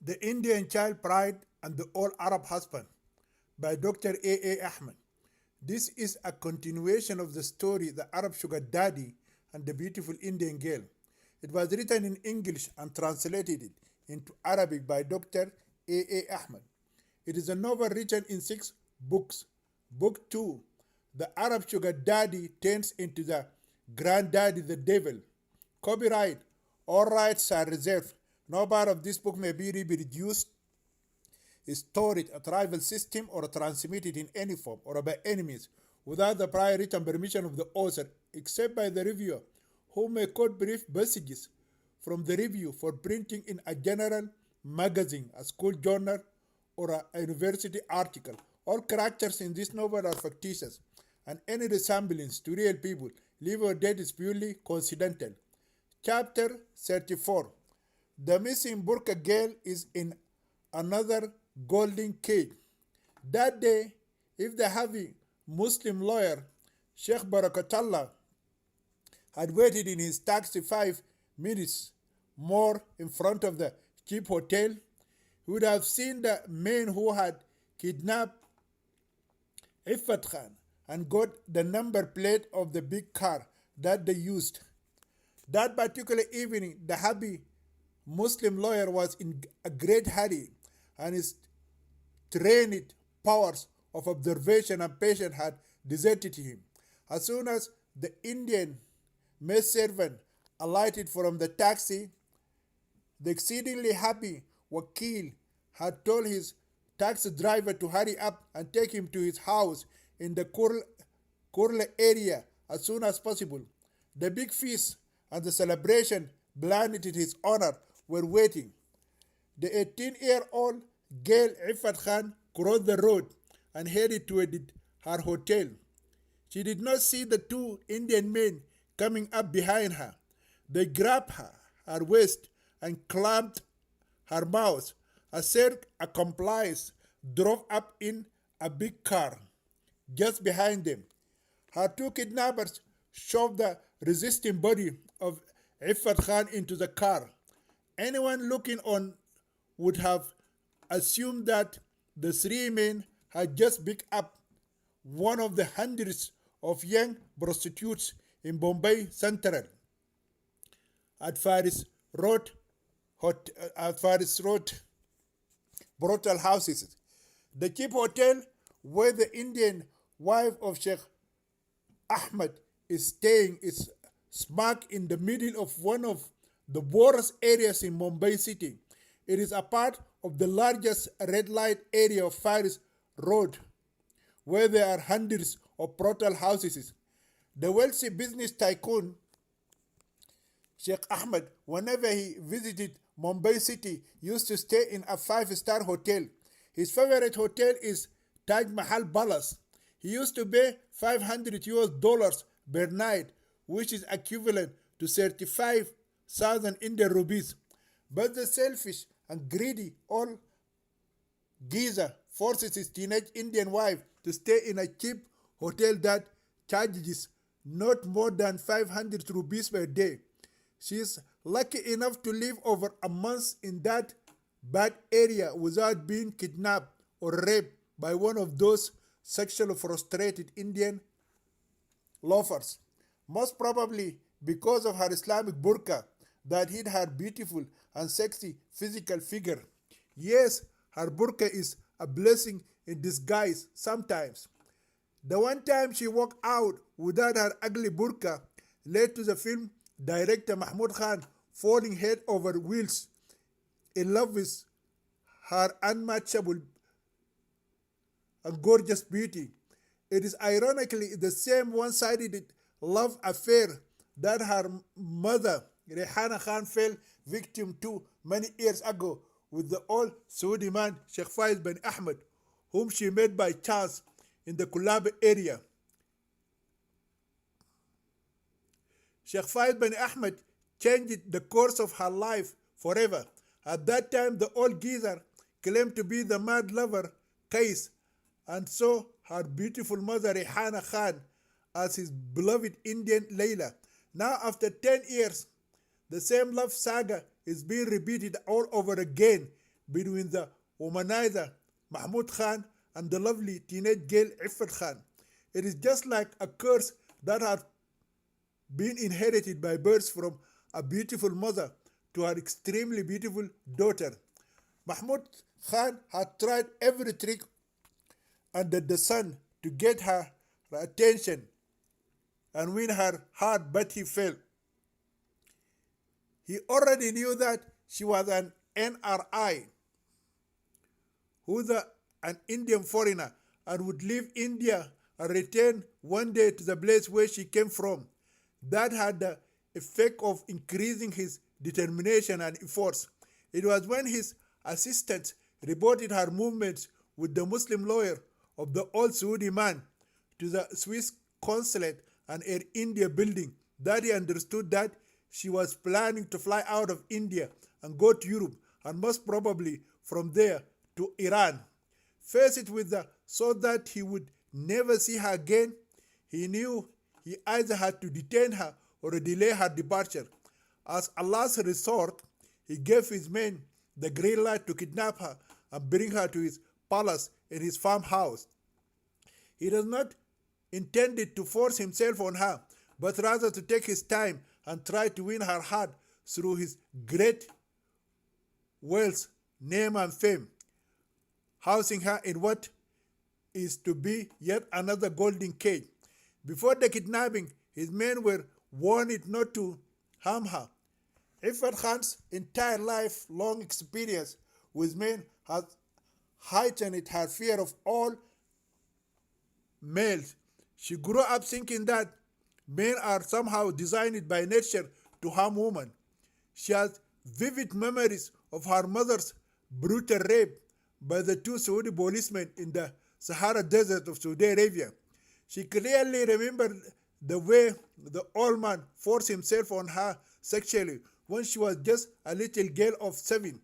The Indian Child Pride and the All Arab Husband by Dr. A. Ahmed. This is a continuation of the story The Arab Sugar Daddy and the Beautiful Indian Girl. It was written in English and translated into Arabic by Dr. A. Ahmed. It is a novel written in 6 books. Book 2, The Arab Sugar Daddy Turns into the Granddaddy the Devil. Copyright. All rights are reserved. No part of this book may be reproduced, stored, a tribal system, or transmitted in any form or by enemies without the prior written permission of the author, except by the reviewer, who may quote brief passages from the review for printing in a general magazine, a school journal, or a university article. All characters in this novel are fictitious, and any resemblance to real people, live or dead, is purely coincidental. Chapter 34. The missing Burqa girl is in another golden cage. That day, if the heavy Muslim lawyer, Sheikh Barakatullah, had waited in his taxi 5 minutes more in front of the cheap hotel, he would have seen the men who had kidnapped Iffat Khan and got the number plate of the big car that they used. That particular evening, the happy Muslim lawyer was in a great hurry, and his trained powers of observation and patience had deserted him. As soon as the Indian maidservant alighted from the taxi, the exceedingly happy Wakil had told his taxi driver to hurry up and take him to his house in the Kurla area as soon as possible. The big feast and the celebration planned in his honor were waiting. The 18-year-old girl Iffat Khan crossed the road and headed toward her hotel. She did not see the 2 Indian men coming up behind her. They grabbed her waist and clamped her mouth. As her accomplice drove up in a big car just behind them. Her 2 kidnappers shoved the resisting body of Iffat Khan into the car. Anyone looking on would have assumed that the 3 men had just picked up one of the hundreds of young prostitutes in Bombay Central at Faris Road brothel houses. The cheap hotel where the Indian wife of Sheikh Ahmed is staying is smack in the middle of one of the worst areas in Mumbai city. It is a part of the largest red light area of Faris Road, where there are hundreds of brothel houses. The wealthy business tycoon Sheikh Ahmed, whenever he visited Mumbai city, used to stay in a 5-star hotel. His favorite hotel is Taj Mahal Palace. He used to pay $500 per night, which is equivalent to 35,000 Indian rupees. But the selfish and greedy old geezer forces his teenage Indian wife to stay in a cheap hotel that charges not more than 500 rupees per day. She is lucky enough to live over a month in that bad area without being kidnapped or raped by one of those sexually frustrated Indian loafers. Most probably because of her Islamic burqa that hid her beautiful and sexy physical figure. Yes, her burqa is a blessing in disguise sometimes. The one time she walked out without her ugly burqa led to the film director Mahmoud Khan falling head over wheels in love with her unmatchable and gorgeous beauty. It is ironically the same one-sided love affair that her mother, Rehana Khan, fell victim to many years ago with the old Saudi man Sheikh Faiz bin Ahmed, whom she met by chance in the Kulab area. Sheikh Faiz bin Ahmed changed the course of her life forever. At that time, the old geezer claimed to be the mad lover Qais, and so her beautiful mother Rehana Khan as his beloved Indian Layla. Now, after 10 years, the same love saga is being repeated all over again between the womanizer Mahmud Khan and the lovely teenage girl Iffat Khan. It is just like a curse that had been inherited by birth from a beautiful mother to her extremely beautiful daughter. Mahmud Khan had tried every trick under the sun to get her attention and win her heart, but he failed. He already knew that she was an NRI, an Indian foreigner, and would leave India and return one day to the place where she came from. That had the effect of increasing his determination and efforts. It was when his assistants reported her movements with the Muslim lawyer of the old Saudi man to the Swiss consulate and Air India building that he understood that she was planning to fly out of India and go to Europe, and most probably from there to Iran. Faced with the thought that he would never see her again, he knew he either had to detain her or delay her departure. As a last resort, he gave his men the green light to kidnap her and bring her to his palace in his farmhouse. He does not intended to force himself on her, but rather to take his time and try to win her heart through his great wealth, name, and fame, housing her in what is to be yet another golden cage. Before the kidnapping, his men were warned not to harm her. Iffat Khan's entire lifelong experience with men has heightened her fear of all males. She grew up thinking that men are somehow designed by nature to harm women. She has vivid memories of her mother's brutal rape by the two Saudi policemen in the Sahara Desert of Saudi Arabia. She clearly remembered the way the old man forced himself on her sexually when she was just a little girl of 7.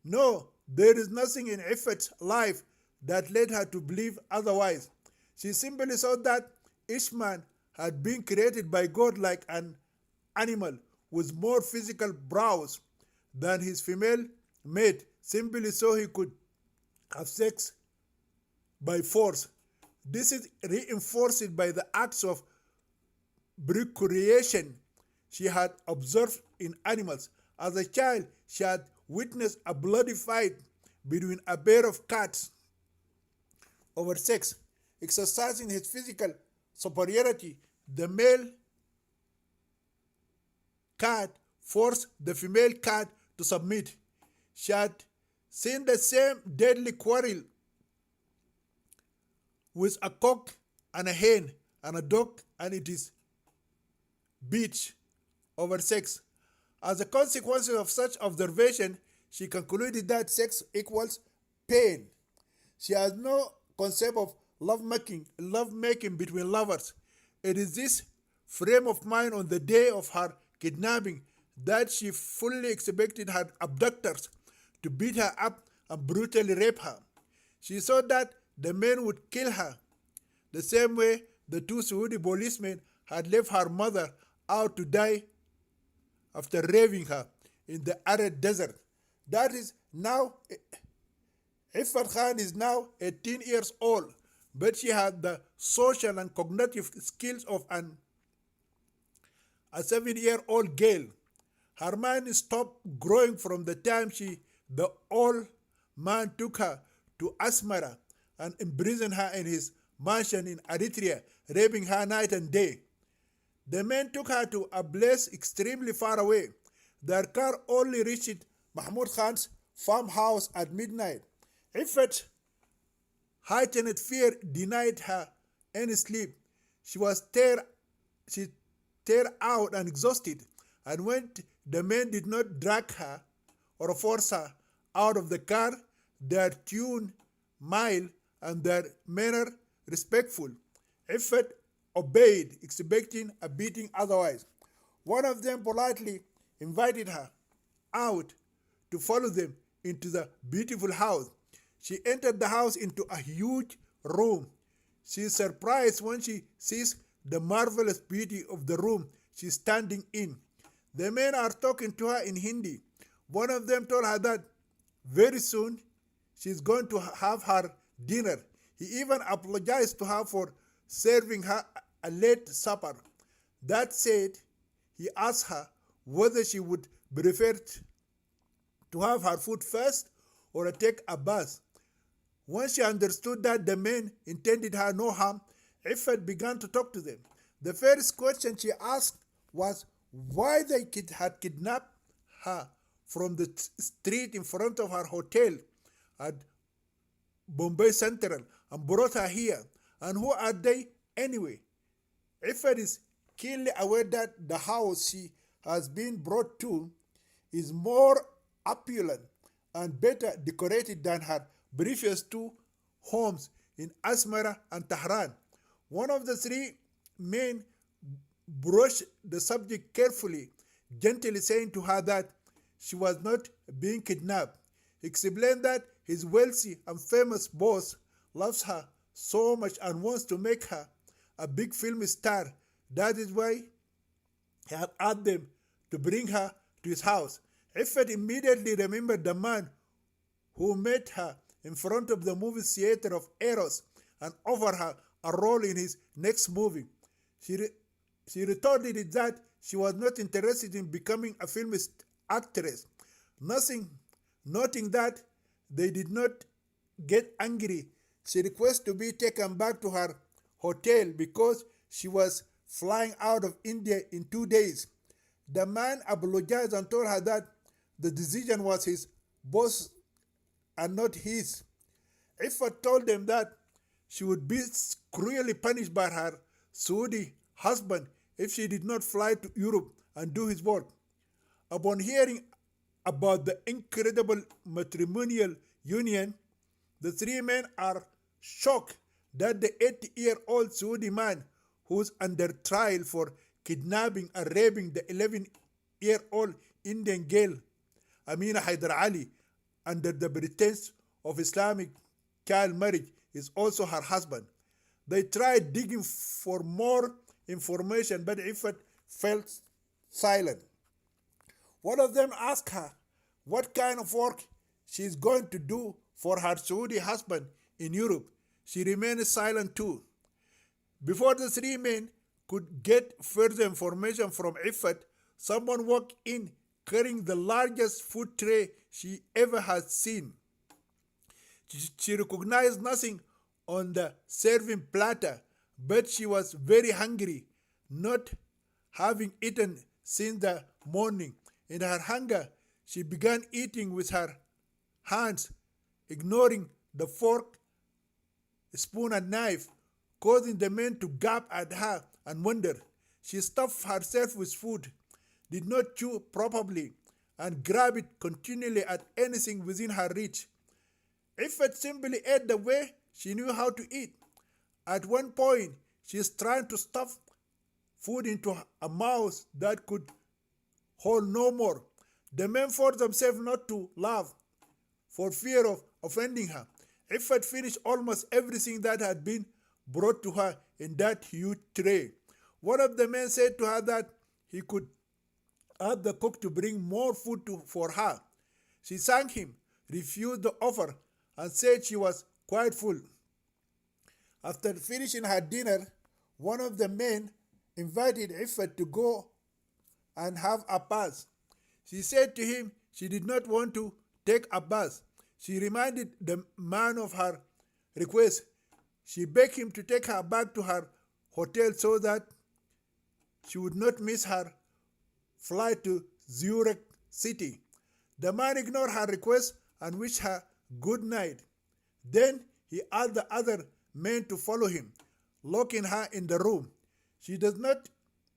No, there is nothing in Iffat's life that led her to believe otherwise. She simply saw that each man had been created by God like an animal with more physical brows than his female mate, simply so he could have sex by force. This is reinforced by the acts of procreation she had observed in animals. As a child, she had witnessed a bloody fight between a pair of cats over sex. Exercising his physical superiority, the male cat forced the female cat to submit. She had seen the same deadly quarrel with a cock and a hen and a dog and its bitch over sex. As a consequence of such observation, she concluded that sex equals pain. She has no concept of love making between lovers. It is this frame of mind on the day of her kidnapping that she fully expected her abductors to beat her up and brutally rape her. She saw that the men would kill her, the same way the two Saudi policemen had left her mother out to die after raping her in the arid desert. That is now, Iffat Khan is now 18 years old, but she had the social and cognitive skills of a 7-year-old girl. Her mind stopped growing from the time the old man took her to Asmara and imprisoned her in his mansion in Eritrea, raping her night and day. The men took her to a place extremely far away. Their car only reached Mahmud Khan's farmhouse at midnight. Iffat heightened fear denied her any sleep. She was tired out and exhausted, and when the men did not drag her or force her out of the car, their tune mild and their manner respectful, Iffat obeyed, expecting a beating otherwise. One of them politely invited her out to follow them into the beautiful house. She entered the house into a huge room. She is surprised when she sees the marvelous beauty of the room she's standing in. The men are talking to her in Hindi. One of them told her that Very soon, she's going to have her dinner. He even apologized to her for serving her a late supper. That said, he asked her whether she would prefer to have her food first or take a bath. When she understood that the men intended her no harm, Iffet began to talk to them. The first question she asked was why they had kidnapped her from the street in front of her hotel at Bombay Central and brought her here. And who are they anyway? Iffet is keenly aware that the house she has been brought to is more opulent and better decorated than her previous two homes in Asmara and Tehran. One of the three men brushed the subject carefully, gently saying to her that she was not being kidnapped. He explained that his wealthy and famous boss loves her so much and wants to make her a big film star. That is why he had asked them to bring her to his house. Iffet immediately remembered the man who met her in front of the movie theater of Eros and offered her a role in his next movie. She retorted that she was not interested in becoming a film actress. Noting that they did not get angry, she requested to be taken back to her hotel because she was flying out of India in 2 days. The man apologized and told her that the decision was his boss and not his. Iffet told them that she would be cruelly punished by her Saudi husband if she did not fly to Europe and do his work. Upon hearing about the incredible matrimonial union, the three men are shocked that the 80-year-old Saudi man who's under trial for kidnapping and raping the 11-year-old Indian girl, Amina Haidar Ali, under the pretense of Islamic child marriage, is also her husband. They tried digging for more information, but Iffet felt silent. One of them asked her what kind of work she is going to do for her Saudi husband in Europe. She remained silent too. Before the three men could get further information from Iffet, someone walked in carrying the largest food tray she ever had seen. She recognized nothing on the serving platter, but she was very hungry, not having eaten since the morning. In her hunger, she began eating with her hands, ignoring the fork, spoon, and knife, causing the men to gap at her and wonder. She stuffed herself with food, did not chew properly, and grabbed it continually at anything within her reach. Iffet simply ate the way she knew how to eat. At one point, she is trying to stuff food into a mouth that could hold no more. The men forced themselves not to laugh for fear of offending her. Iffet finished almost everything that had been brought to her in that huge tray. One of the men said to her that he could ask the cook to bring more food for her. She thanked him, refused the offer, and said she was quite full. After finishing her dinner, one of the men invited Iffet to go and have a bath. She said to him she did not want to take a bath. She reminded the man of her request. She begged him to take her back to her hotel so that she would not miss her flight to Zurich city. The man ignored her request and wished her good night. Then he asked the other men to follow him, locking her in the room. She does not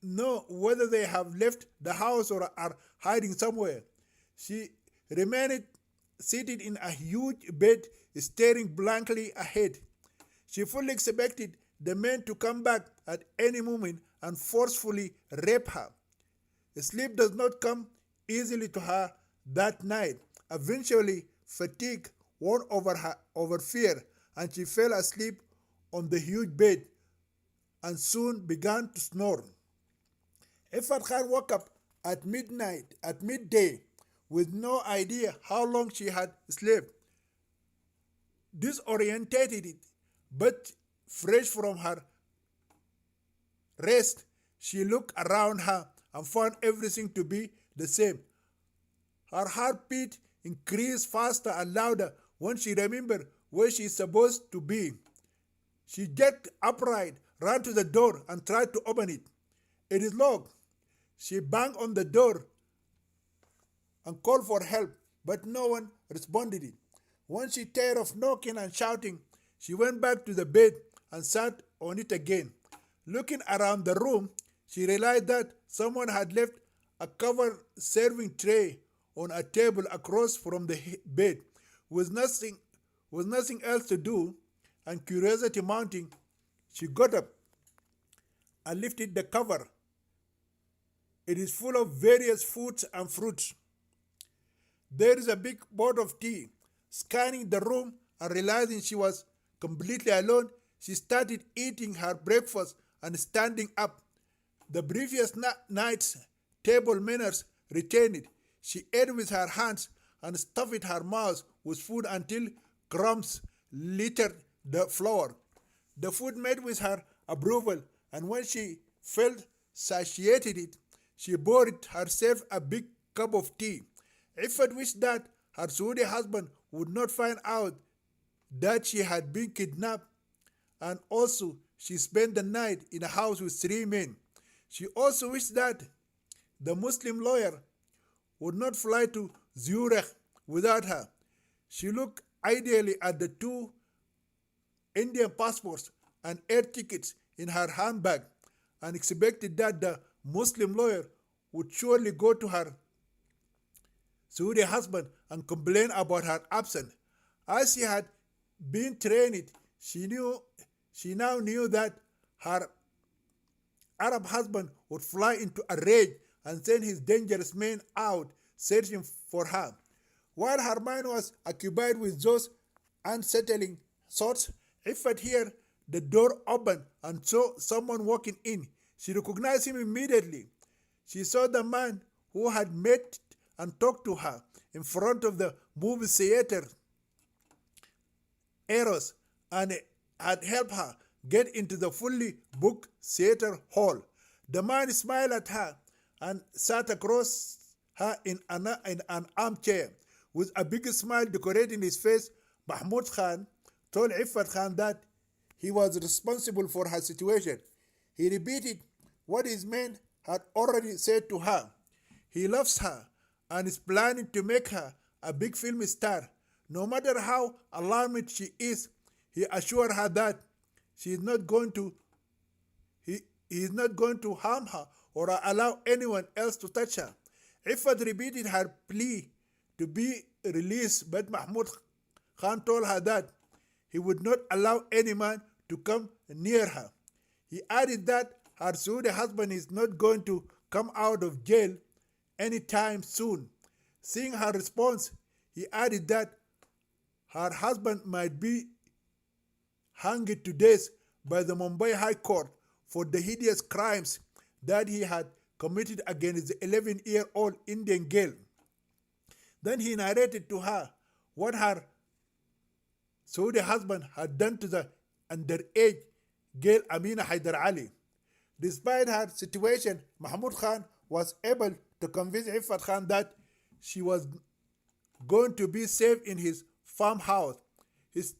know whether they have left the house or are hiding somewhere. She remained seated in a huge bed, staring blankly ahead. She fully expected the men to come back at any moment and forcefully rape her. Sleep does not come easily to her that night. Eventually, fatigue won over fear, and she fell asleep on the huge bed and soon began to snore. Iffet Khan woke up at midday with no idea how long she had slept. Disorientated, but fresh from her rest, she looked around her and found everything to be the same. Her heartbeat increased faster and louder when she remembered where she is supposed to be. She jerked upright, ran to the door, and tried to open it. It is locked. She banged on the door and called for help, but no one responded. When she tired of knocking and shouting, she went back to the bed and sat on it again. Looking around the room, she realized that someone had left a covered serving tray on a table across from the bed. With nothing else to do, and curiosity mounting, she got up and lifted the cover. It is full of various foods and fruits. There is a big pot of tea. Scanning the room and realizing she was completely alone, she started eating her breakfast and standing up. The previous night's table manners retained. She ate with her hands and stuffed her mouth with food until crumbs littered the floor. The food met with her approval, and when she felt satiated, she poured herself a big cup of tea. Iffat wished that her Saudi husband would not find out that she had been kidnapped, and also she spent the night in a house with 3 men. She also wished that the Muslim lawyer would not fly to Zurich without her. She looked ideally at the 2 Indian passports and air tickets in her handbag and expected that the Muslim lawyer would surely go to her Saudi husband and complain about her absence. As she had been trained, she now knew that her Arab husband would fly into a rage and send his dangerous men out searching for her. While her mind was occupied with those unsettling thoughts, Iffat heard the door open and saw someone walking in. She recognized him immediately. She saw the man who had met and talked to her in front of the movie theater Eros and had helped her get into the fully booked theater hall. The man smiled at her and sat across her in an armchair. With a big smile decorating his face, Mahmoud Khan told Iffat Khan that he was responsible for her situation. He repeated what his men had already said to her. He loves her and is planning to make her a big film star. No matter how alarmed she is, he assured her that he is not going to harm her or allow anyone else to touch her. Iffat repeated her plea to be released, but Mahmoud Khan told her that he would not allow any man to come near her. He added that her Saudi husband is not going to come out of jail anytime soon. Seeing her response, he added that her husband might be hanged to death by the Mumbai High Court for the hideous crimes that he had committed against the 11-year-old Indian girl. Then he narrated to her what her Saudi husband had done to the underage girl Amina Haidar Ali. Despite her situation, Mahmoud Khan was able to convince Iffat Khan that she was going to be safe in his farmhouse. His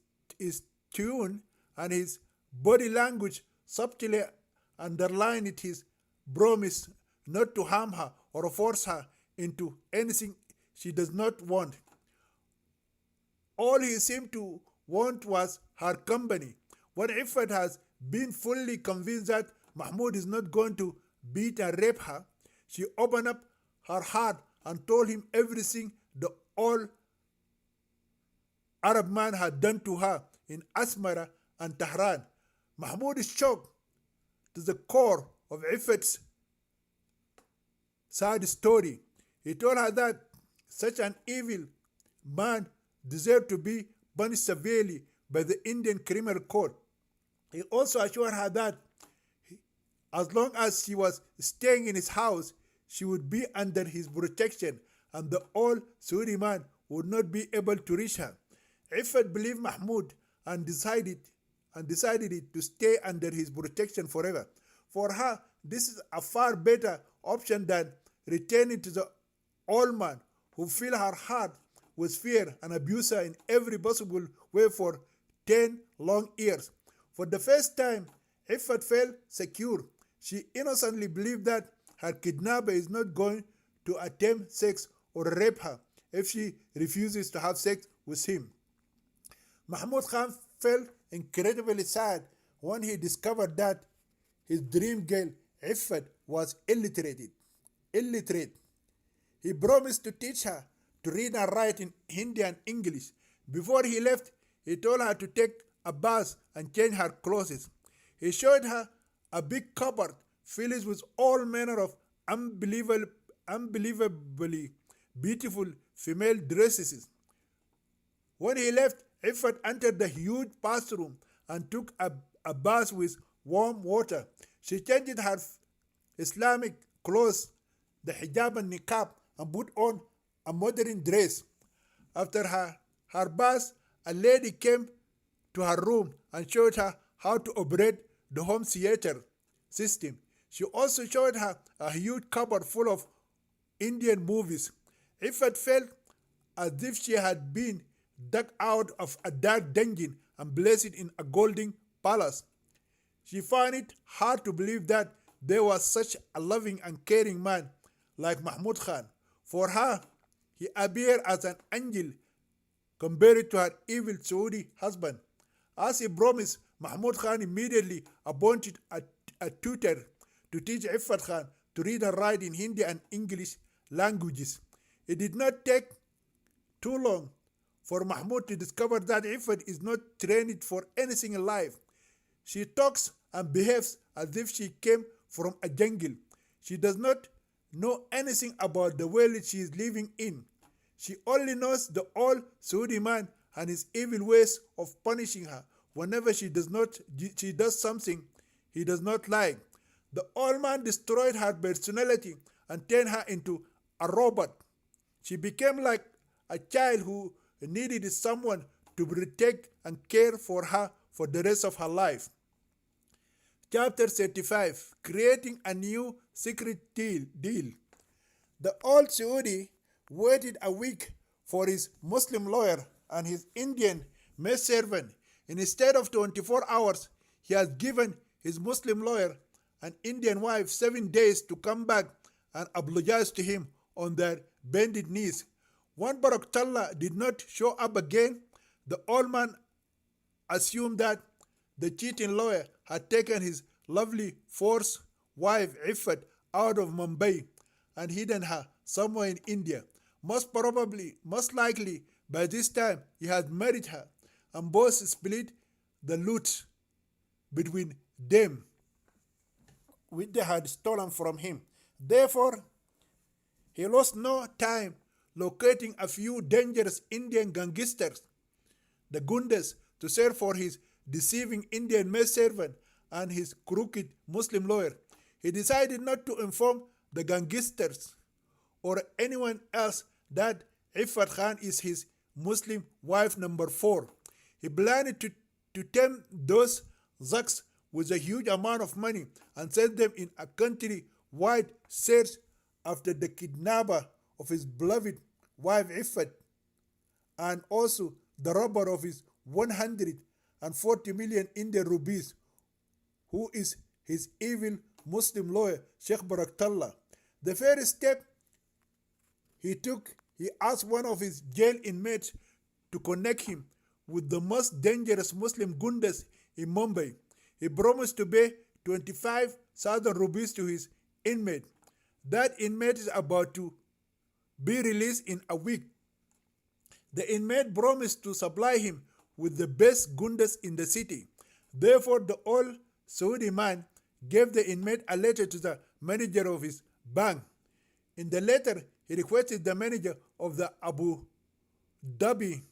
tune and his body language subtly underlined his promise not to harm her or force her into anything she does not want. All he seemed to want was her company. When Iffat has been fully convinced that Mahmoud is not going to beat and rape her, she opened up her heart and told him everything the old Arab man had done to her in Asmara and Tehran. Mahmoud is shocked to the core of Iffat's sad story. He told her that such an evil man deserved to be punished severely by the Indian Criminal Code. He also assured her that as long as she was staying in his house, she would be under his protection and the old Saudi man would not be able to reach her. Iffat believed Mahmud and decided it to stay under his protection forever. For her, this is a far better option than returning to the old man who filled her heart with fear and abused her in every possible way for 10 long years. For the first time, Iffat felt secure. She innocently believed that her kidnapper is not going to attempt sex or rape her if she refuses to have sex with him. Mahmud Khan felt incredibly sad when he discovered that his dream girl, Iffat, was illiterate. He promised to teach her to read and write in Hindi and English. Before he left, he told her to take a bath and change her clothes. He showed her a big cupboard filled with all manner of unbelievably beautiful female dresses. When he left, Iffat entered the huge bathroom and took a bath with warm water. She changed her Islamic clothes, the hijab and niqab, and put on a modern dress. After her bath, a lady came to her room and showed her how to operate the home theater system. She also showed her a huge cupboard full of Indian movies. Iffat felt as if she had been dug out of a dark dungeon and placed in a golden palace. She found it hard to believe that there was such a loving and caring man like Mahmud Khan. For her, he appeared as an angel compared to her evil Saudi husband. As he promised, Mahmud Khan immediately appointed a tutor to teach Iffat Khan to read and write in Hindi and English languages. It did not take too long for Mahmud to discover that Iffat is not trained for anything in life. She talks and behaves as if she came from a jungle. She does not know anything about the world she is living in. She only knows the old Saudi man and his evil ways of punishing her whenever she does something he does not like. The old man destroyed her personality and turned her into a robot. She became like a child who needed someone to protect and care for her for the rest of her life. Chapter 35, Creating a New Secret Deal. The old Saudi waited a week for his Muslim lawyer and his Indian maidservant. Instead of 24 hours, he has given his Muslim lawyer and Indian wife 7 days to come back and apologize to him on their bended knees. When Barakallah did not show up again, the old man assumed that the cheating lawyer had taken his lovely fourth wife Iffat out of Mumbai and hidden her somewhere in India. Most likely, by this time he had married her, and both split the loot between them which they had stolen from him. Therefore, he lost no time locating a few dangerous Indian gangsters, the Gundas, to serve for his deceiving Indian maidservant and his crooked Muslim lawyer. He decided not to inform the gangsters or anyone else that Iffat Khan is his Muslim wife number 4. He planned to tempt those thugs with a huge amount of money and send them in a country-wide search after the kidnapper of his beloved wife Iffat and also the robber of his 140 million Indian rupees, who is his evil Muslim lawyer Sheikh Barakallah. The first step he took, he asked one of his jail inmates to connect him with the most dangerous Muslim gundas in Mumbai. He promised to pay 25,000 rupees to his inmate. That inmate is about to be released in a week. The inmate promised to supply him with the best gundas in the city. Therefore, the old Saudi man gave the inmate a letter to the manager of his bank. In the letter, he requested the manager of the Abu Dhabi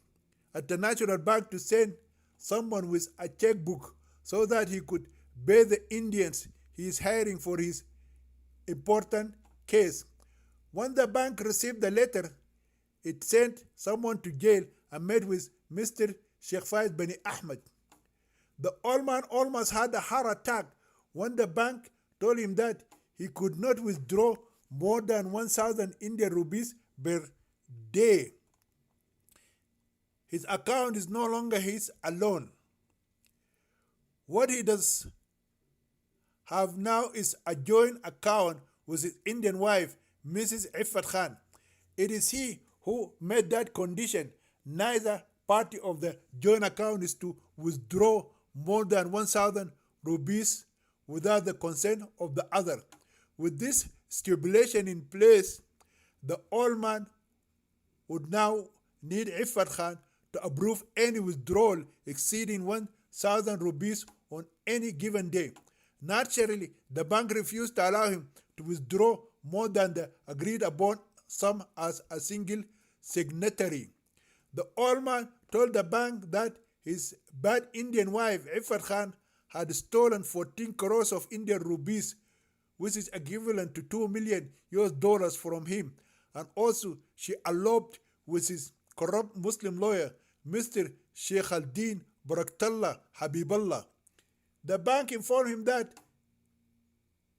at the National Bank to send someone with a checkbook so that he could pay the Indians he is hiring for his important case. When the bank received the letter, it sent someone to jail and met with Mr. Sheikh Faiz Bani Ahmed. The old man almost had a heart attack when the bank told him that he could not withdraw more than 1,000 Indian rupees per day. His account is no longer his alone. What he does have now is a joint account with his Indian wife, Mrs. Iffat Khan. It is he who made that condition. Neither party of the joint account is to withdraw more than 1,000 rupees without the consent of the other. With this stipulation in place, the old man would now need Iffat Khan to approve any withdrawal exceeding 1,000 rupees on any given day. Naturally, the bank refused to allow him to withdraw more than the agreed upon sum as a single signatory. The old man told the bank that his bad Indian wife, Iffat Khan, had stolen 14 crores of Indian rupees, which is equivalent to $2 million US from him, and also she eloped with his corrupt Muslim lawyer, Mr. Sheikh al-Din Barakallah Habiballah. The bank informed him that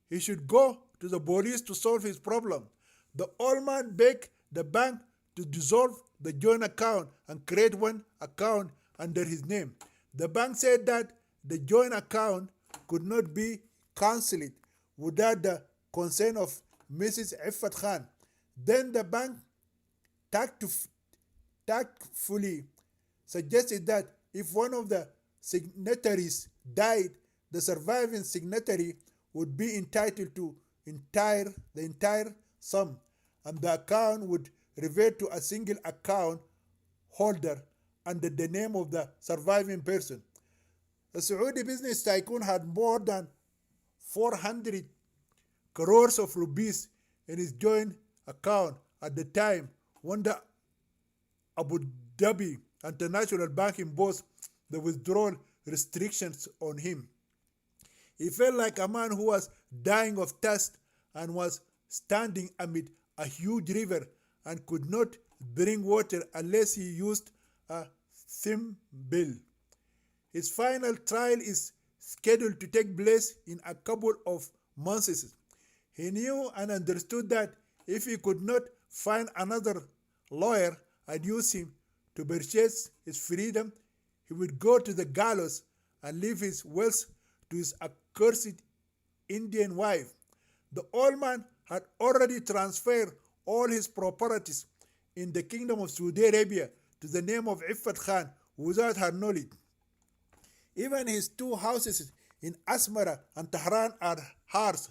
he should go to the police to solve his problem. The old man begged the bank to dissolve the joint account and create one account under his name. The bank said that the joint account could not be cancelled without the consent of Mrs. Iffat Khan. Then the bank tactfully suggested that if one of the signatories died, the surviving signatory would be entitled to the entire sum, and the account would revert to a single account holder under the name of the surviving person. The Saudi business tycoon had more than 400 crores of rupees in his joint account at the time when the Abu Dhabi International Bank imposed the withdrawal restrictions on him. He felt like a man who was dying of thirst and was standing amid a huge river and could not bring water unless he used a thimble. His final trial is scheduled to take place in a couple of months. He knew and understood that if he could not find another lawyer and use him to purchase his freedom, he would go to the gallows and leave his wealth to his accursed Indian wife. The old man had already transferred all his properties in the kingdom of Saudi Arabia to the name of Iffat Khan without her knowledge. Even his 2 houses in Asmara and Tehran are hers.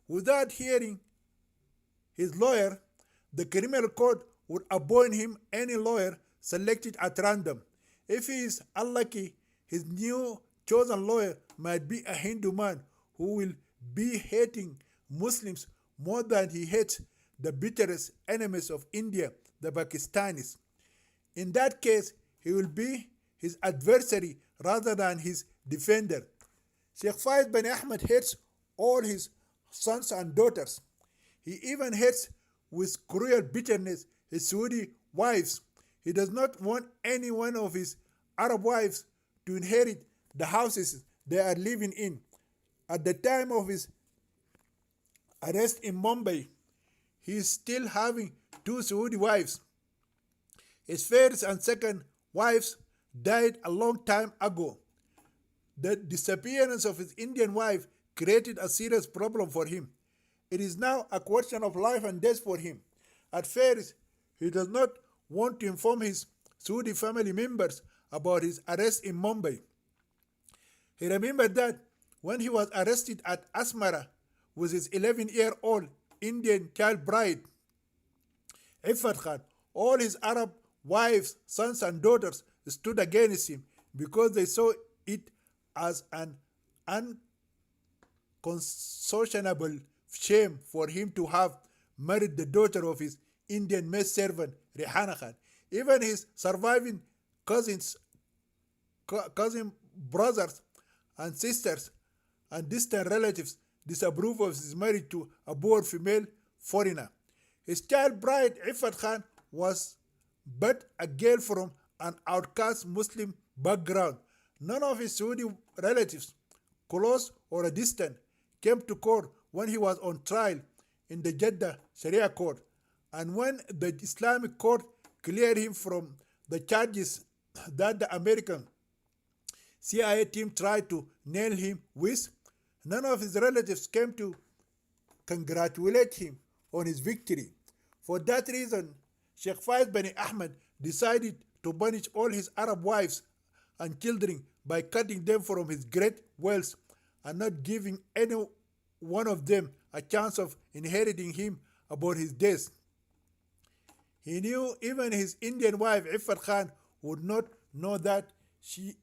Without hearing his lawyer, the criminal court would appoint him any lawyer selected at random. If he is unlucky, his new chosen lawyer might be a Hindu man who will be hating Muslims more than he hates the bitterest enemies of India, the Pakistanis. In that case, he will be his adversary rather than his defender. Sheikh Faiz bin Ahmed hates all his sons and daughters. He even hates with cruel bitterness his Saudi wives. He does not want any one of his Arab wives to inherit the houses they are living in. At the time of his arrest in Mumbai, he is still having 2 Saudi wives. His first and second wives died a long time ago. The disappearance of his Indian wife created a serious problem for him. It is now a question of life and death for him. At first, he does not want to inform his Saudi family members about his arrest in Mumbai. He remembered that when he was arrested at Asmara with his 11-year-old Indian child bride, Iffat Khan, all his Arab wives, sons and daughters stood against him because they saw it as an unconscionable shame for him to have married the daughter of his Indian maidservant Rehana Khan. Even his surviving cousin brothers and sisters and distant relatives disapprove of his marriage to a poor female foreigner. His child bride, Iffat Khan, was but a girl from an outcast Muslim background. None of his Saudi relatives, close or distant, came to court when he was on trial in the Jeddah Sharia court. And when the Islamic court cleared him from the charges that the American CIA team tried to nail him with, none of his relatives came to congratulate him on his victory. For that reason, Sheikh Faiz bin Ahmed decided to punish all his Arab wives and children by cutting them from his great wealth and not giving any one of them a chance of inheriting him about his death. He knew even his Indian wife Iffat Khan would not know that she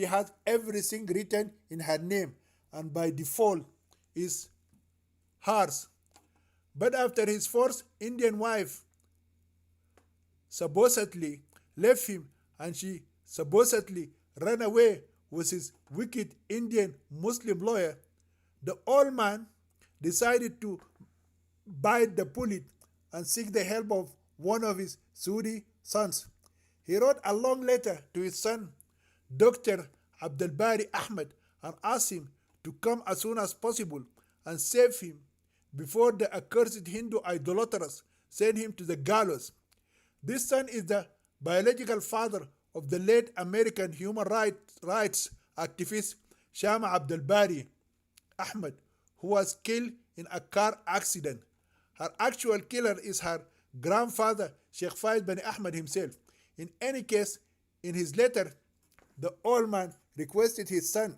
has everything written in her name and by default is hers. But after his first Indian wife supposedly left him and she supposedly ran away with his wicked Indian Muslim lawyer, the old man decided to bite the bullet and seek the help of one of his Saudi sons. He wrote a long letter to his son, Dr. Abdul Bari Ahmed, and asked him to come as soon as possible and save him before the accursed Hindu idolaters send him to the gallows. This son is the biological father of the late American human rights activist Shama Abdul Bari Ahmed, who was killed in a car accident. Her actual killer is her grandfather, Sheikh Faiz bin Ahmed himself. In any case, in his letter, the old man requested his son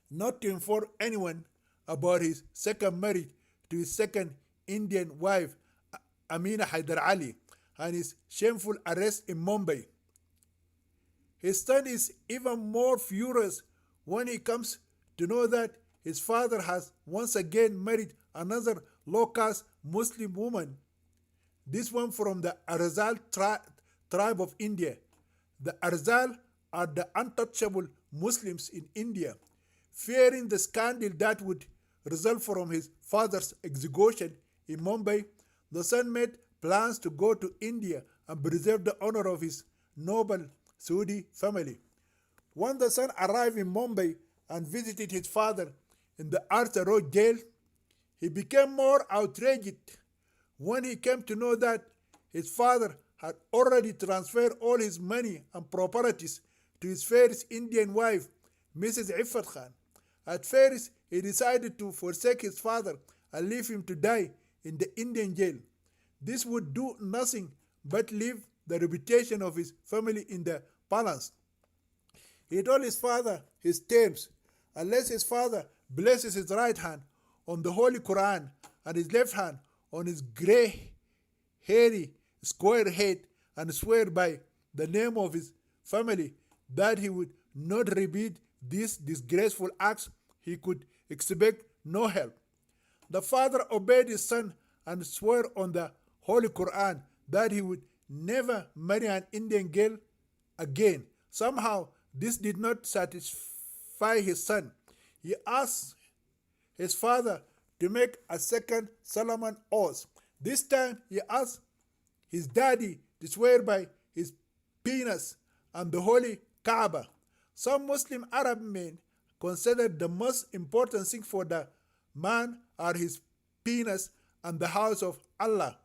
not to inform anyone about his second marriage to his second Indian wife, Amina Haidar Ali, and his shameful arrest in Mumbai. His son is even more furious when he comes to know that his father has once again married another low-caste Muslim woman, this one from the Arzal tribe of India. The Arzal are the untouchable Muslims in India. Fearing the scandal that would result from his father's execution in Mumbai, the son made plans to go to India and preserve the honor of his noble Saudi family. When the son arrived in Mumbai and visited his father in the Arthur Road jail, he became more outraged when he came to know that his father had already transferred all his money and properties to his first Indian wife, Mrs. Iffat Khan. At first, he decided to forsake his father and leave him to die in the Indian jail. This would do nothing but leave the reputation of his family in the balance. He told his father his terms, unless his father blesses his right hand on the Holy Quran and his left hand on his grey, hairy, square head and swear by the name of his family that he would not repeat these disgraceful acts, he could expect no help. The father obeyed his son and swore on the Holy Quran that he would never marry an Indian girl again. Somehow, this did not satisfy his son. He asked his father to make a second Solomon oath. This time, he asked his daddy to swear by his penis and the holy Kaaba. Some Muslim Arab men consider the most important thing for the man are his penis and the house of Allah.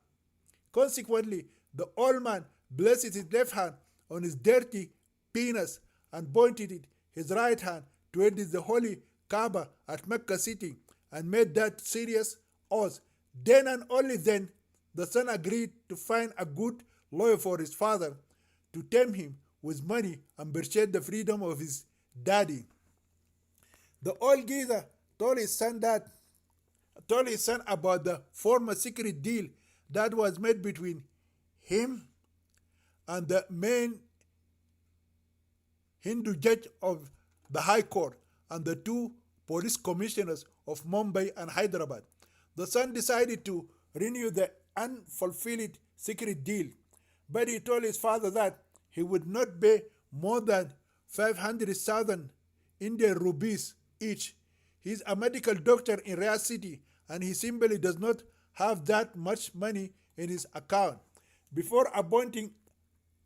Consequently, the old man blessed his left hand on his dirty penis and pointed it his right hand towards the holy Kaaba at Mecca city and made that serious oath. Then and only then the son agreed to find a good lawyer for his father to tempt him with money and purchase the freedom of his daddy. The old geezer told his son about the former secret deal that was made between him and the main Hindu judge of the High Court and the two police commissioners of Mumbai and Hyderabad. The son decided to renew the unfulfilled secret deal, but he told his father that he would not pay more than 500,000 Indian rupees each. He is a medical doctor in Riyadh City and he simply does not have that much money in his account. Before appointing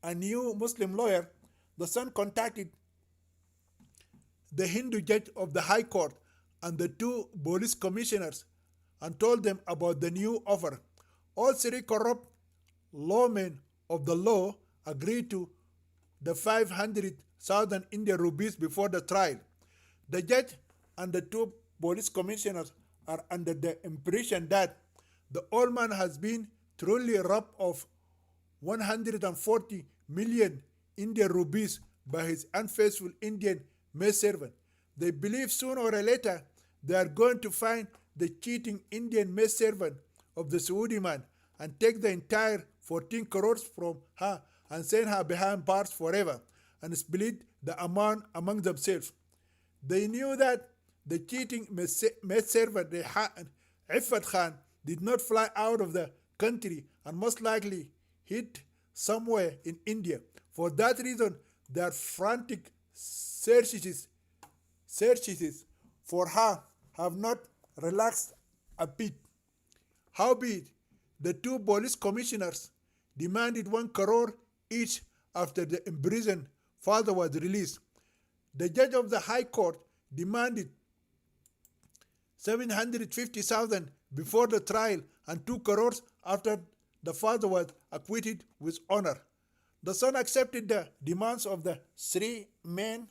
a new Muslim lawyer, the son contacted the Hindu judge of the High Court and the two police commissioners and told them about the new offer. All three corrupt lawmen of the law agreed to the 500,000 Indian rupees before the trial. The judge and the two police commissioners are under the impression that the old man has been truly robbed of 140 million Indian rupees by his unfaithful Indian maidservant. They believe sooner or later they are going to find the cheating Indian maidservant of the Saudi man and take the entire 14 crores from her and send her behind bars forever and split the amount among themselves. They knew that the cheating maidservant Iffat Khan did not fly out of the country and most likely hid somewhere in India. For that reason, their frantic searches for her have not relaxed a bit. Howbeit, the two police commissioners demanded 1 crore each after the imprisoned father was released. The judge of the High Court demanded 750,000 before the trial and 2 crores after the father was acquitted with honor. The son accepted the demands of the three men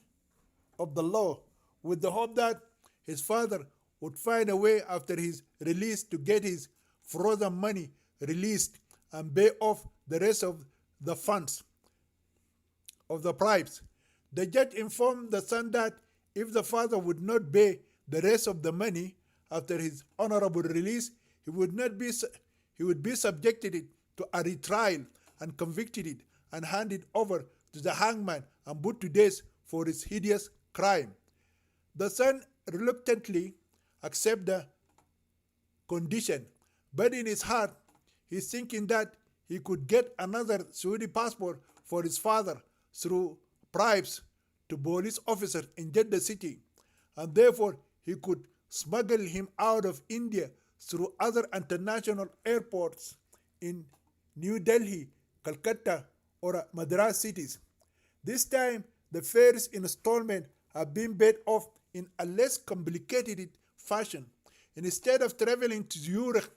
of the law with the hope that his father would find a way after his release to get his frozen money released and pay off the rest of the funds of the bribes. The judge informed the son that if the father would not pay the rest of the money after his honorable release, he would be subjected to a retrial and convicted and handed over to the hangman and put to death for his hideous crime. The son reluctantly accepted the condition, but in his heart, he's thinking that he could get another Saudi passport for his father through bribes to police officers in Jeddah city, and therefore he could smuggle him out of India through other international airports in New Delhi, Calcutta, or Madras cities. This time, the first installment have been paid off in a less complicated fashion. Instead of traveling to Zurich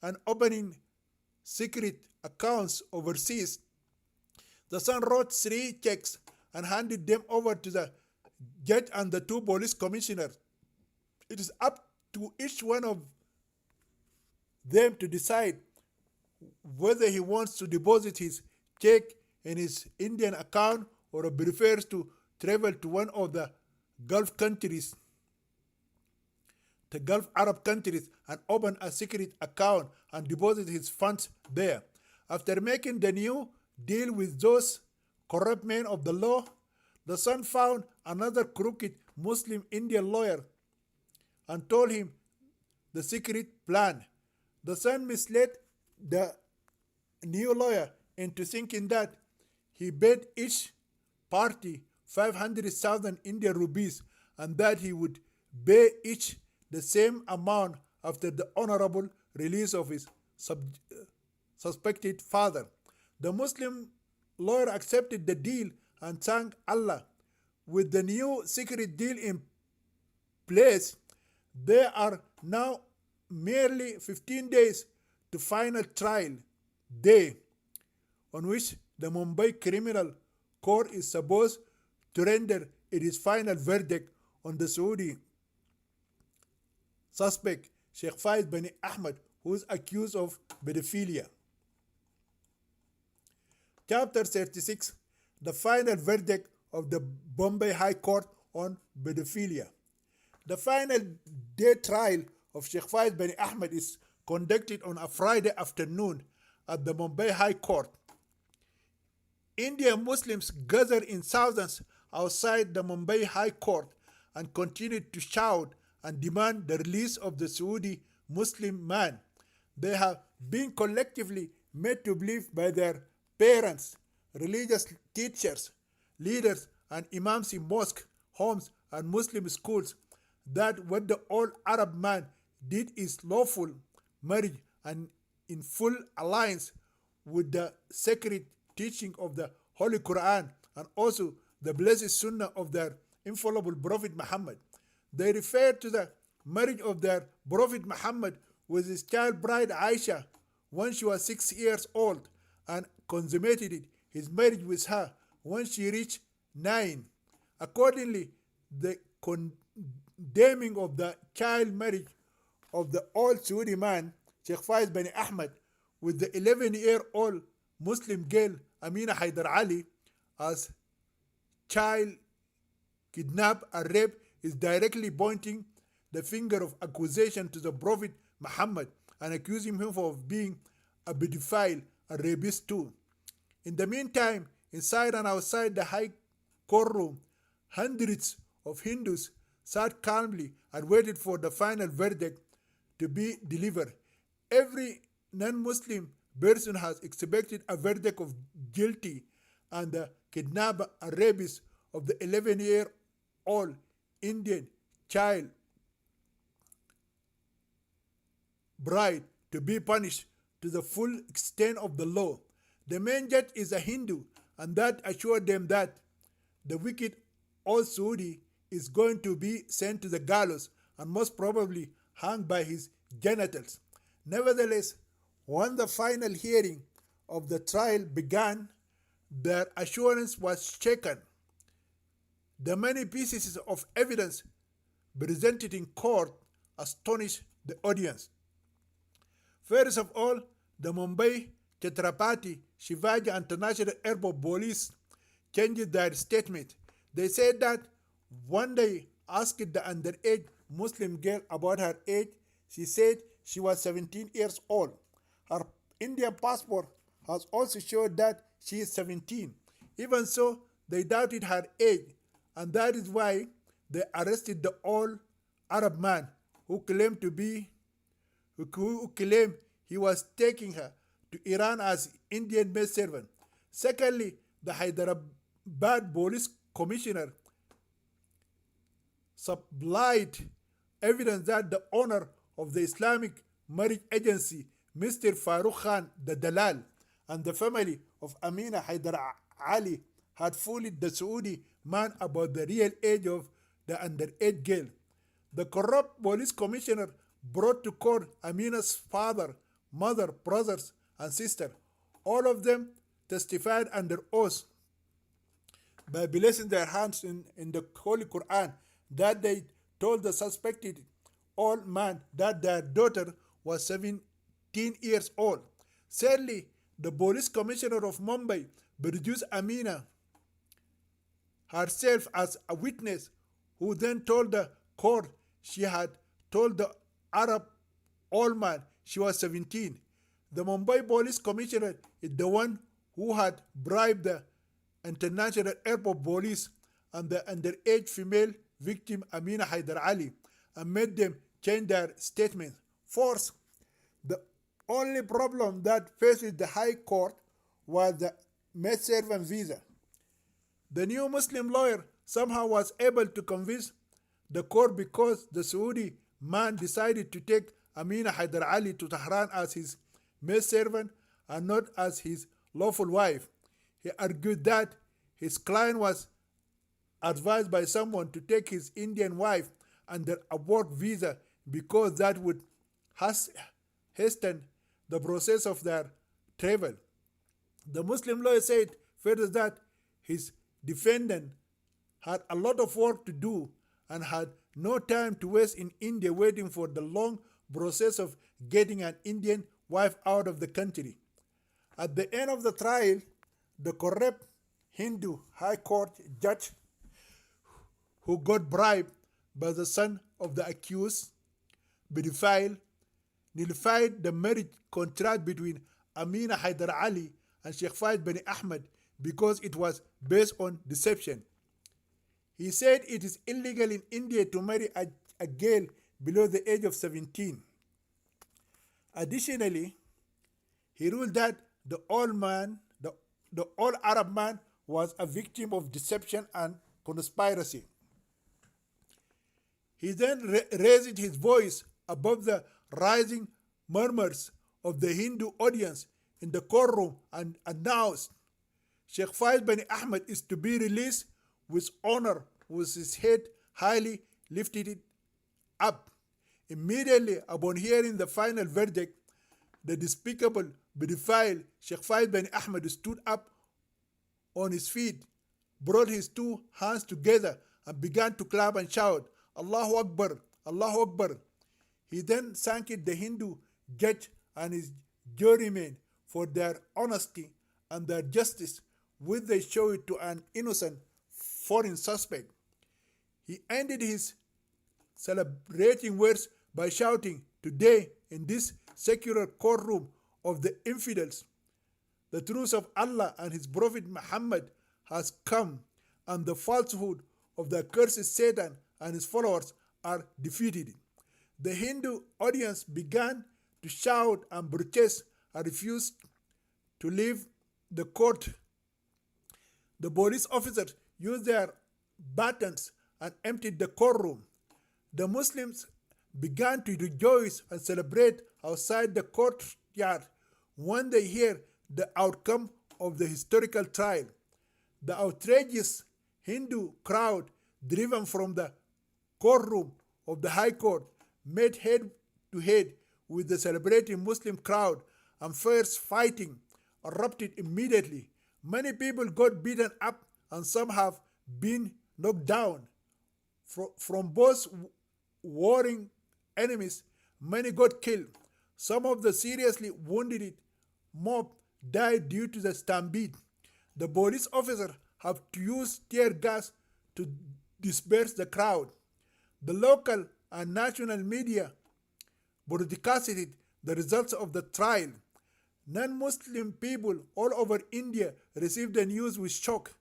and opening secret accounts overseas, the son wrote 3 checks and handed them over to the judge and the 2 police commissioners. It is up to each one of them to decide whether he wants to deposit his check in his Indian account or prefers to travel to one of the Gulf countries, the Gulf Arab countries, and open a secret account and deposit his funds there. After making the new deal with those corrupt men of the law, the son found another crooked Muslim Indian lawyer and told him the secret plan. The son misled the new lawyer into thinking that he paid each party 500,000 Indian rupees and that he would pay each the same amount after the honorable release of his suspected father. The Muslim lawyer accepted the deal and thanked Allah. With the new secret deal in place, there are now merely 15 days to final trial day on which the Mumbai Criminal Court is supposed to render its final verdict on the Saudi suspect Sheikh Faiz bin Ahmed, who is accused of pedophilia. Chapter 36, the final verdict of the Bombay High Court on pedophilia. The final day trial of Sheikh Faiz bin Ahmed is conducted on a Friday afternoon at the Mumbai High Court. Indian Muslims gathered in thousands outside the Mumbai High Court and continued to shout and demand the release of the Saudi Muslim man. They have been collectively made to believe by their parents, religious teachers, leaders, and imams in mosques, homes, and Muslim schools that what the old Arab man did is lawful marriage and in full alliance with the sacred teaching of the Holy Quran and also the blessed Sunnah of their infallible Prophet Muhammad. They refer to the marriage of their Prophet Muhammad with his child bride Aisha when she was 6 years old and consummated his marriage with her when she reached 9. Accordingly, the condemning of the child marriage of the old Saudi man, Sheikh Faiz bin Ahmed, with the 11-year-old Muslim girl Amina Haidar Ali as child kidnap and rape is directly pointing the finger of accusation to the Prophet Muhammad and accusing him of being a pedophile and rapist too. In the meantime, inside and outside the high courtroom, hundreds of Hindus sat calmly and waited for the final verdict to be delivered. Every non-Muslim person has expected a verdict of guilty, and the kidnapper and rapist of the 11-year-old Indian child bride to be punished to the full extent of the law. The main judge is a Hindu, and that assured them that the wicked old Saudi is going to be sent to the gallows and most probably hung by his genitals. Nevertheless, when the final hearing of the trial began, their assurance was shaken. The many pieces of evidence presented in court astonished the audience. First of all, the Mumbai Chhatrapati Shivaji International Airport Police changed their statement. They said that when they asked the underage Muslim girl about her age, she said she was 17 years old. Her Indian passport has also showed that she is 17. Even so, they doubted her age, and that is why they arrested the old Arab man who claimed he was taking her to Iran as Indian maid servant. Secondly, the Hyderabad police commissioner supplied evidence that the owner of the Islamic marriage agency, Mr. Farooq Khan, the Dalal, and the family of Amina Haidar Ali had fooled the Saudi man about the real age of the underage girl. The corrupt police commissioner brought to court Amina's father, mother, brothers, and sister. All of them testified under oath by placing their hands in the Holy Quran that they told the suspected old man that their daughter was 17 years old. Sadly, the police commissioner of Mumbai produced Amina herself as a witness, who then told the court she had told the Arab old man she was 17. The Mumbai police commissioner is the one who had bribed the International Airport Police and the underage female victim Amina Haidar Ali and made them change their statements. Fourth, the only problem that faces the High Court was the maid servant visa. The new Muslim lawyer somehow was able to convince the court because the Saudi man decided to take Amina Haidar Ali to Tehran as his maid servant and not as his lawful wife. He argued that his client was advised by someone to take his Indian wife under a work visa because that would hasten the process of their travel. The Muslim lawyer said further that his defendant had a lot of work to do and had no time to waste in India waiting for the long process of getting an Indian wife out of the country. At the end of the trial, the corrupt Hindu High Court judge, who got bribed by the son of the accused pedophile, nullified the marriage contract between Amina Haidar Ali and Sheikh Faiz bin Ahmed because it was based on deception. He said it is illegal in India to marry a girl below the age of 17. Additionally, he ruled that the old Arab man was a victim of deception and conspiracy. He then raised his voice above the rising murmurs of the Hindu audience in the courtroom and announced Sheikh Faiz bin Ahmed is to be released with honor, with his head highly lifted up. Immediately upon hearing the final verdict, the despicable pedophile Sheikh Faiz bin Ahmed stood up on his feet, brought his two hands together, and began to clap and shout, Allahu Akbar, Allahu Akbar. He then thanked the Hindu judge and his jurymen for their honesty and their justice, which they showed to an innocent foreign suspect. He ended his celebrating words by shouting, today in this secular courtroom of the infidels, the truth of Allah and his Prophet Muhammad has come, and the falsehood of the accursed Satan and his followers are defeated. The Hindu audience began to shout and protest and refused to leave the court. The police officers used their batons and emptied the courtroom. The Muslims began to rejoice and celebrate outside the courtyard when they hear the outcome of the historical trial. The outrageous Hindu crowd, driven from the courtroom of the High Court, met head to head with the celebrating Muslim crowd, and fierce fighting erupted immediately. Many people got beaten up and some have been knocked down. From both warring enemies, many got killed. Some of the seriously wounded mob died due to the stampede. The police officers have to use tear gas to disperse the crowd. The local and national media broadcasted the results of the trial. Non-Muslim people all over India received the news with shock.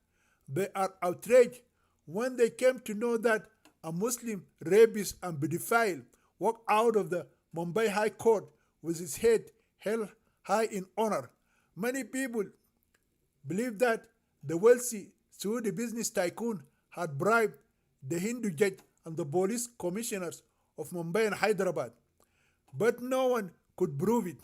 They are outraged when they came to know that a Muslim rapist and pedophile walked out of the Mumbai High Court with his head held high in honor. Many people believe that the wealthy Saudi business tycoon had bribed the Hindu judge and the police commissioners of Mumbai and Hyderabad, but no one could prove it.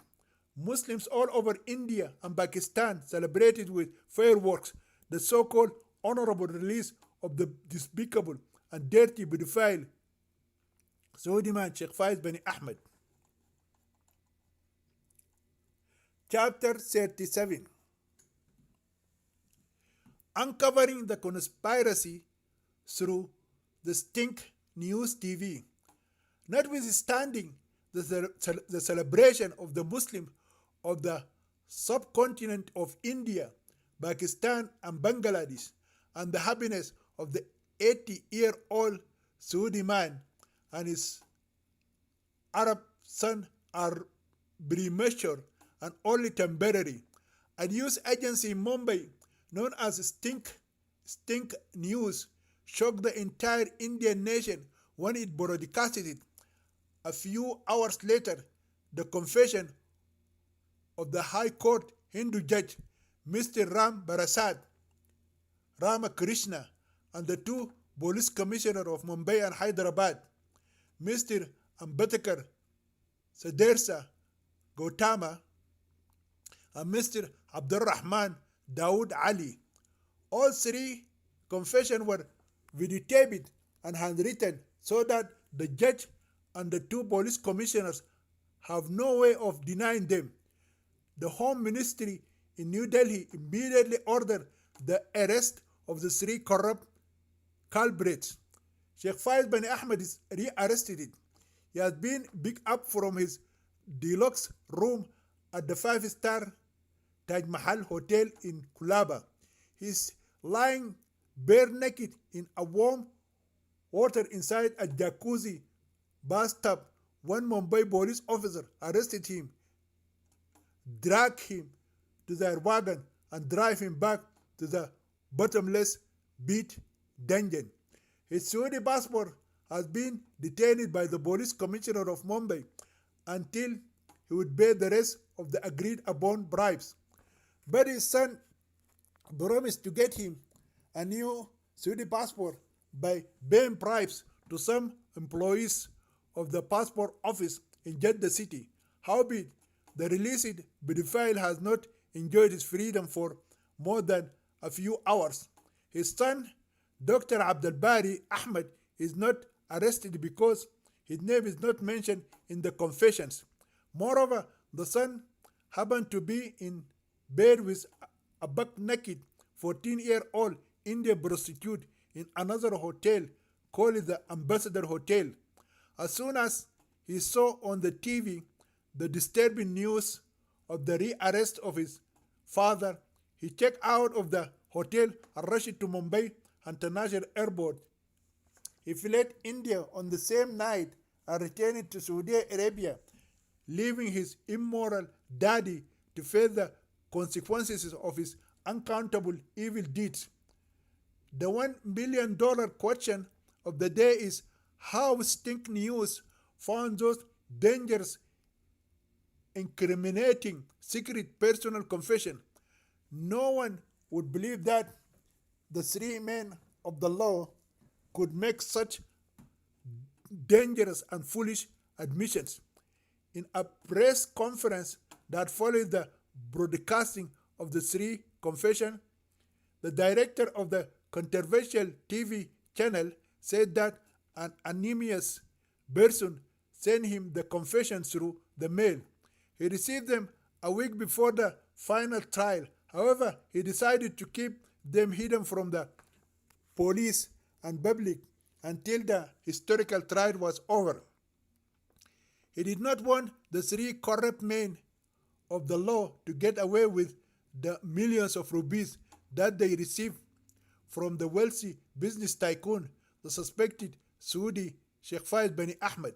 Muslims all over India and Pakistan celebrated with fireworks the so-called honorable release of the despicable and dirty pedophile Saudi man Sheikh Faiz bin Ahmed. Chapter 37. Uncovering the conspiracy through the Stink News TV. Notwithstanding the celebration of the Muslims of the subcontinent of India, Pakistan, and Bangladesh, and the happiness of the 80-year-old Saudi man and his Arab son are premature and only temporary. A news agency in Mumbai known as Stink News shocked the entire Indian nation when it broadcasted it. A few hours later, the confession of the High Court Hindu judge, Mr. Ram Barasat Ramakrishna, and the two police commissioners of Mumbai and Hyderabad, Mr. Ambedkar Sadersa Gautama, and Mr. Abdurrahman Dawood Ali. All three confessions were videotaped and handwritten so that the judge and the two police commissioners have no way of denying them. The Home Ministry in New Delhi immediately ordered the arrest of the three corrupt culprits. Sheikh Faiz bin Ahmed is re-arrested. He has been picked up from his deluxe room at the 5-star Taj Mahal Hotel in Colaba. He is lying bare naked in a warm water inside a jacuzzi bathtub when Mumbai police officer arrested him, drag him to their wagon, and drive him back to the bottomless pit dungeon. His Saudi passport has been detained by the police commissioner of Mumbai until he would pay the rest of the agreed upon bribes. But his son promised to get him a new Saudi passport by paying bribes to some employees of the passport office in Jeddah city. Howbeit, The released pedophile has not enjoyed his freedom for more than a few hours. His son, Dr. Abdel Bari Ahmed, is not arrested because his name is not mentioned in the confessions. Moreover, the son happened to be in bed with a buck naked 14-year-old Indian prostitute in another hotel called the Ambassador Hotel. As soon as he saw on the TV the disturbing news of the rearrest of his father, he checked out of the hotel and rushed to Mumbai International Airport. He fled India on the same night and returned to Saudi Arabia, leaving his immoral daddy to face the consequences of his uncountable evil deeds. The $1 billion question of the day is how Stink News found those dangerous, incriminating, secret personal confession. No one would believe that the three men of the law could make such dangerous and foolish admissions. In a press conference that followed the broadcasting of the three confessions, the director of the controversial TV channel said that an anonymous person sent him the confessions through the mail. He received them a week before the final trial. However, he decided to keep them hidden from the police and public until the historical trial was over. He did not want the three corrupt men of the law to get away with the millions of rupees that they received from the wealthy business tycoon, the suspected Saudi Sheikh Faiz bin Ahmed.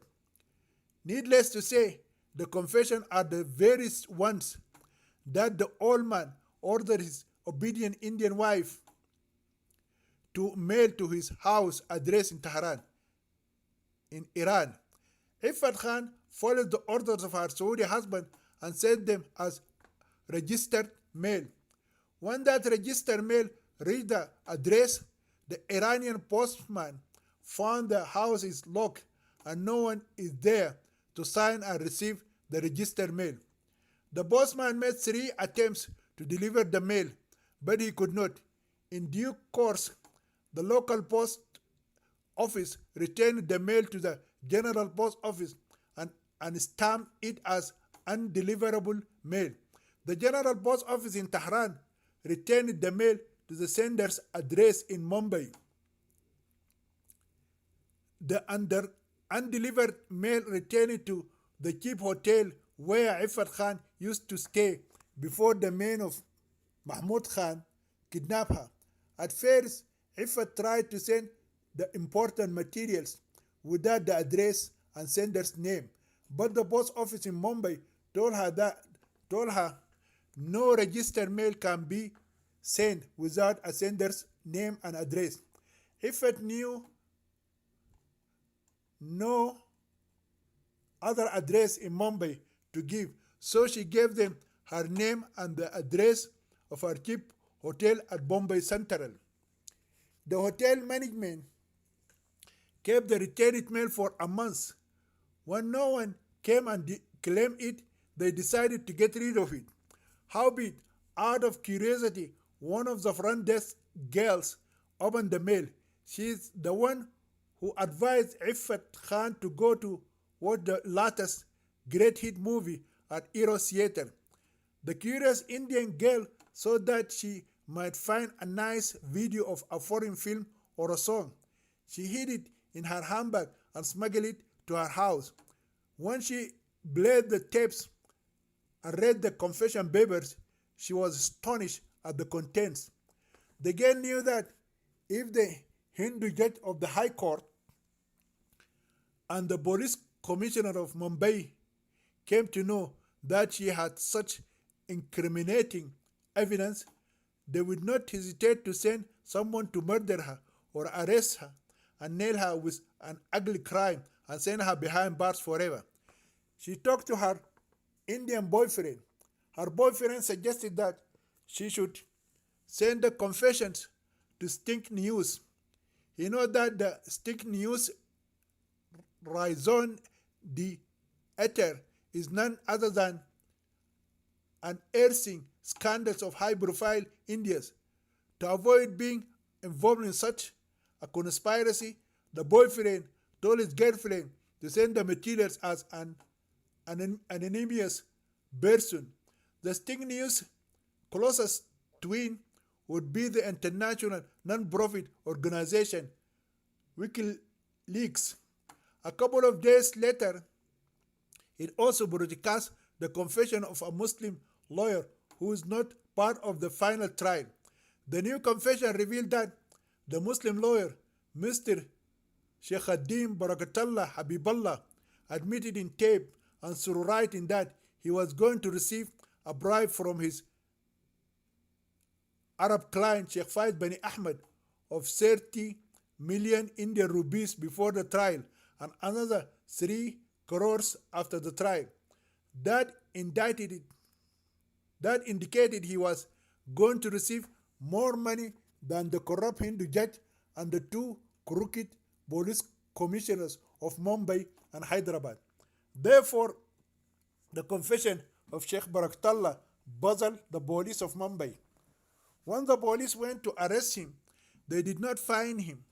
Needless to say, the confessions are the very ones that the old man ordered his obedient Indian wife to mail to his house address in Tehran, in Iran. Iffat Khan followed the orders of her Saudi husband and sent them as registered mail. When that registered mail reached the address, the Iranian postman found the house is locked and no one is there to sign and receive the registered mail. The postman made 3 attempts to deliver the mail, but he could not. In due course, the local post office returned the mail to the general post office and stamped it as undeliverable mail. The general post office in Tehran returned the mail to the sender's address in Mumbai. The undelivered mail returned to the cheap hotel where Iffat Khan used to stay before the men of Mahmud Khan kidnapped her. At first, Iffat tried to send the important materials without the address and sender's name, but the post office in Mumbai told her no registered mail can be sent without a sender's name and address. Iffat knew no other address in Mumbai to give, so she gave them her name and the address of her cheap hotel at Bombay Central. The hotel management kept the returned mail for a month. When no one came and claimed it, they decided to get rid of it. Howbeit, out of curiosity, one of the front desk girls opened the mail. She is the one who advised Iffat Khan to go to watch the latest great hit movie at Eros Theatre. The curious Indian girl saw that she might find a nice video of a foreign film or a song. She hid it in her handbag and smuggled it to her house. When she played the tapes and read the confession papers, she was astonished at the contents. The girl knew that if the Hindu judge of the High Court and the police commissioner of Mumbai came to know that she had such incriminating evidence, they would not hesitate to send someone to murder her or arrest her and nail her with an ugly crime and send her behind bars forever. She talked to her Indian boyfriend. Her boyfriend suggested that she should send the confessions to Stink News. You know that the Stink News raison d'etre is none other than unearthing scandals of high-profile Indians. To avoid being involved in such a conspiracy, the boyfriend told his girlfriend to send the materials as an anonymous person. The Sting News closest twin would be the international non-profit organization WikiLeaks. A couple of days later, it also broadcast the confession of a Muslim lawyer who is not part of the final trial. The new confession revealed that the Muslim lawyer, Mr. Sheikhuddin Barakatullah Habiballah, admitted in tape and through writing that he was going to receive a bribe from his Arab client Sheikh Faiz Bani Ahmed of 30 million Indian rupees before the trial and another 3 crores after the trial. That indicated he was going to receive more money than the corrupt Hindu judge and the 2 crooked police commissioners of Mumbai and Hyderabad. Therefore, the confession of Sheikh Barakatullah puzzled the police of Mumbai. When the police went to arrest him, they did not find him.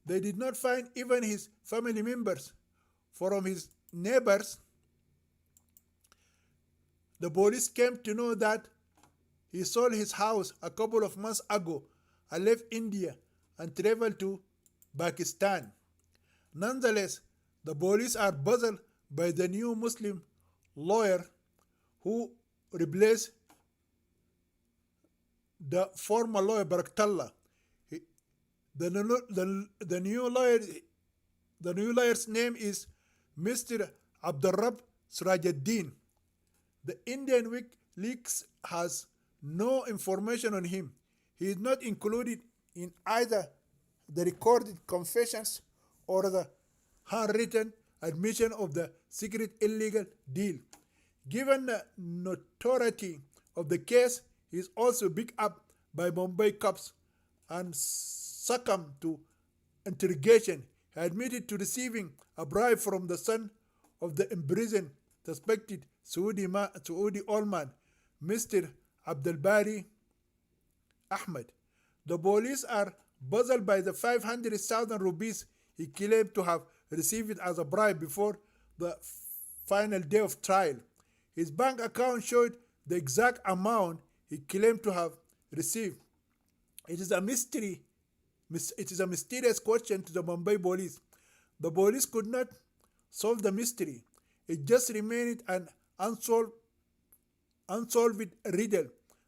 They did not find even his family members. From his neighbors, the police came to know that he sold his house a couple of months ago and left India and traveled to Pakistan. Nonetheless, the police are puzzled by the new Muslim lawyer who replaced the former lawyer Barakatullah. The new lawyer's name is Mr. Abdurrab Sirajuddin. The Indian WikiLeaks has no information on him. He is not included in either the recorded confessions or the handwritten admission of the secret illegal deal. Given the notoriety of the case, he is also picked up by Mumbai cops and succumbed to interrogation. He admitted to receiving a bribe from the son of the imprisoned suspected Saudi oilman, Mr. Abdul Bari Ahmed. The police are puzzled by the 500,000 rupees he claimed to have received as a bribe before the final day of trial. His bank account showed the exact amount he claimed to have received. It is a mystery. It is a mysterious question to the Mumbai police. The police could not solve the mystery. It just remained an unsolved riddle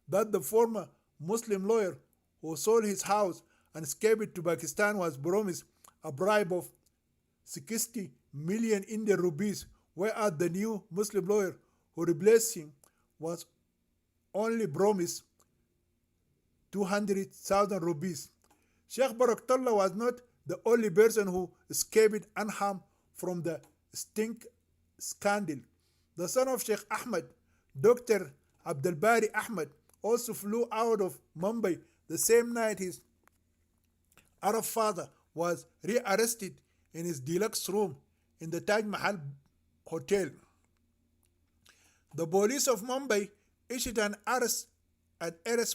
that the former Muslim lawyer who sold his house and escaped to Pakistan was promised a bribe of 60 million Indian rupees, whereas the new Muslim lawyer who replaced him was only promised 200,000 rupees. Sheikh Barakatullah was not the only person who escaped unharmed from the Sting scandal. The son of Sheikh Ahmed, Dr. Abdul Bari Ahmed, also flew out of Mumbai the same night his Arab father was rearrested in his deluxe room in the Taj Mahal Hotel. The police of Mumbai issued an arrest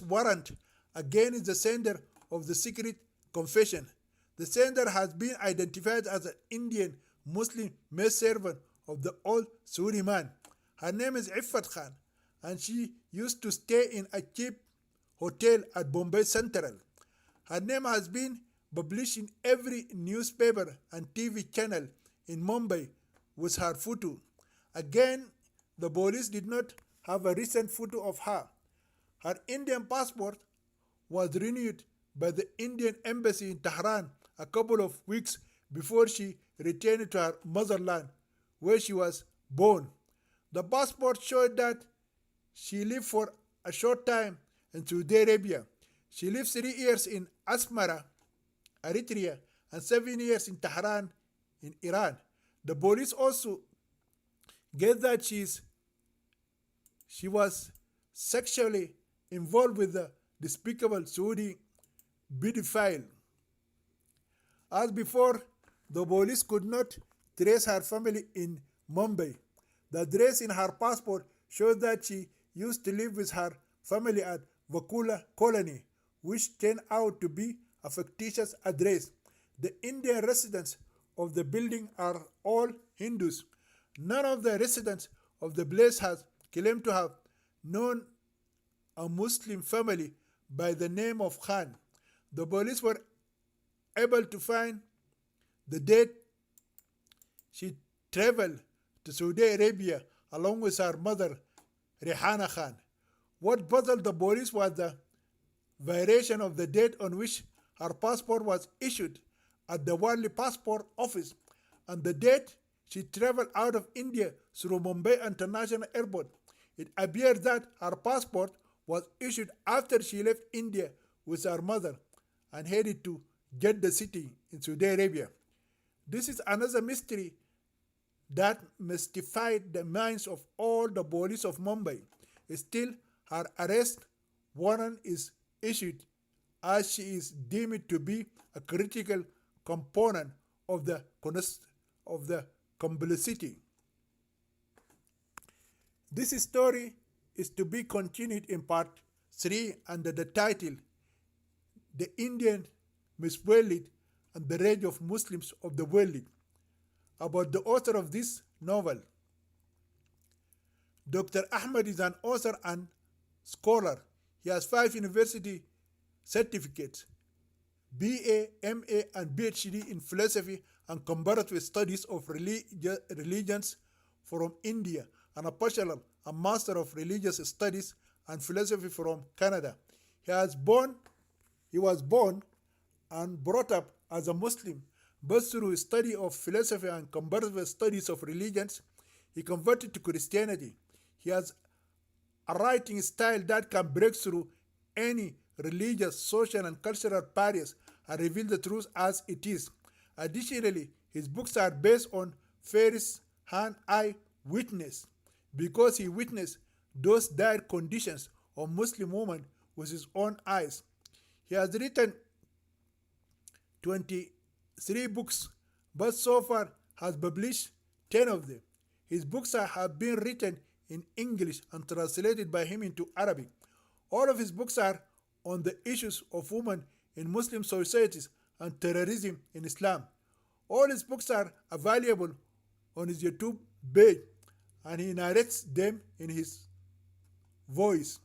warrant against the sender of the secret confession. The sender has been identified as an Indian Muslim maidservant of the old Saudi man. Her name is Iffat Khan, and she used to stay in a cheap hotel at Bombay Central. Her name has been published in every newspaper and TV channel in Mumbai with her photo. Again, the police did not have a recent photo of her. Her Indian passport was renewed by the Indian embassy in Tehran a couple of weeks before she returned to her motherland, where she was born. The passport showed that she lived for a short time in Saudi Arabia. She lived 3 years in Asmara, Eritrea, and 7 years in Tehran, in Iran. The police also guessed that she was sexually involved with the despicable Saudi pedophile. As before, the police could not trace her family in Mumbai. The address in her passport shows that she used to live with her family at Vakula Colony, which turned out to be a fictitious address. The Indian residents of the building are all Hindus. None of the residents of the place has claimed to have known a Muslim family by the name of Khan. The police were able to find the date she traveled to Saudi Arabia along with her mother, Rehana Khan. What puzzled the police was the variation of the date on which her passport was issued at the Worldly Passport Office and the date she traveled out of India through Mumbai International Airport. It appears that her passport was issued after she left India with her mother and headed to Jeddah city in Saudi Arabia. This is another mystery that mystified the minds of all the police of Mumbai. Still, her arrest warrant is issued as she is deemed to be a critical component of the complicity. This story is to be continued in part 3 under the title The Indian Miss World and the Rage of Muslims of the World. About the author of this novel. Dr. Ahmed is an author and scholar. He has 5 university certificates, BA, MA, and PhD in philosophy and comparative studies of religions from India, and a bachelor and master of religious studies and philosophy from Canada. He was born and brought up as a Muslim, but through his study of philosophy and comparative studies of religions, he converted to Christianity. He has a writing style that can break through any religious, social, and cultural barriers and reveal the truth as it is. Additionally, his books are based on first-hand eye witness because he witnessed those dire conditions of Muslim women with his own eyes. He has written 23 books, but so far has published 10 of them. His books have been written in English and translated by him into Arabic. All of his books are on the issues of women in Muslim societies and terrorism in Islam. All his books are available on his YouTube page, and he narrates them in his voice.